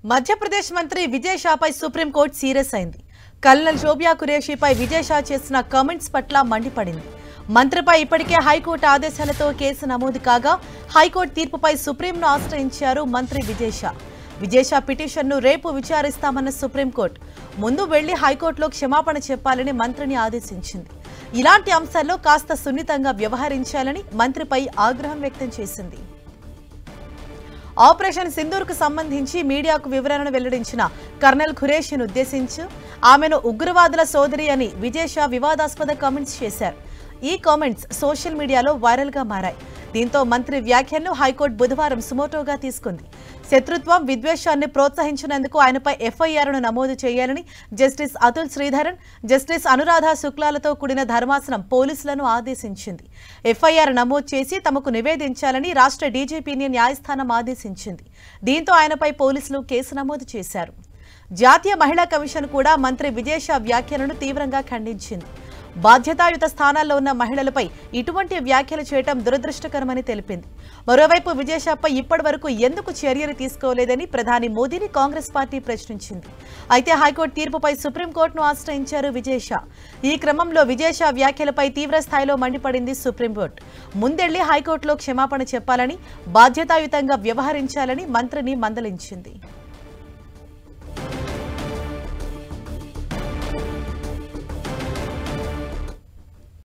మధ్యప్రదేశ్ మంత్రి Vijay షాపై supreme court serious అయింది. Colonel శోభ్యా ఖురేషీపై Vijay Shah చేసిన కామెంట్స్ పట్ల మండిపడింది. మంత్రిపై ఇప్పటికే హైకోర్టు ఆదేశాలతో కేసు నమోదు కాగా హైకోర్టు తీర్పుపై సుప్రీంను ఆశ్రయించారు మంత్రి విజయ్ షా. విజయ్ షా పిటిషన్ను రేపు విచారిస్తామన్న సుప్రీంకోర్టు ముందు వెళ్లి హైకోర్టులో క్షమాపణ చెప్పాలని మంత్రిని ఆదేశించింది. ఇలాంటి అంశాల్లో కాస్త సున్నితంగా వ్యవహరించాలని మంత్రిపై ఆగ్రహం వ్యక్తం చేసింది. ఆపరేషన్ సింధూర్కు సంబంధించి మీడియాకు వివరణను వెల్లడించిన కర్నల్ ఖురేషీని ఉద్దేశించి ఆమెను ఉగ్రవాదుల సోదరి అని విజయ్ షా వివాదాస్పద కామెంట్స్ చేశారు. ఈ కామెంట్స్ సోషల్ మీడియాలో వైరల్గా మారాయి. దీంతో మంత్రి వ్యాఖ్యలను హైకోర్టు బుధవారం సుమోటోగా తీసుకుంది. శత్రుత్వం, విద్వేషాన్ని ప్రోత్సహించినందుకు ఆయనపై ఎఫ్ఐఆర్ను నమోదు చేయాలని జస్టిస్ అతుల్ శ్రీధరన్, జస్టిస్ అనురాధ శుక్లాలతో కూడిన ధర్మాసనం పోలీసులను ఆదేశించింది. ఎఫ్ఐఆర్ నమోదు చేసి తమకు నివేదించాలని రాష్ట్ర డీజీపీని న్యాయస్థానం ఆదేశించింది. దీంతో ఆయనపై పోలీసులు కేసు నమోదు చేశారు. జాతీయ మహిళా కమిషన్ కూడా మంత్రి విజయ్ షా వ్యాఖ్యలను తీవ్రంగా ఖండించింది. బాధ్యతాయుత స్థానాల్లో ఉన్న మహిళలపై ఇటువంటి వ్యాఖ్యలు చేయడం దురదృష్టకరమని తెలిపింది. మరోవైపు విజయ్ షాపై ఇప్పటి వరకు ఎందుకు చర్యలు తీసుకోలేదని ప్రధాని మోదీని కాంగ్రెస్ పార్టీ ప్రశ్నించింది. అయితే హైకోర్టు తీర్పుపై సుప్రీంకోర్టును ఆశ్రయించారు విజయ్ షా. ఈ క్రమంలో విజయ్ షా వ్యాఖ్యలపై తీవ్ర స్థాయిలో మండిపడింది సుప్రీంకోర్టు. ముందెళ్లి హైకోర్టులో క్షమాపణ చెప్పాలని, బాధ్యతాయుతంగా వ్యవహరించాలని మంత్రిని మందలించింది.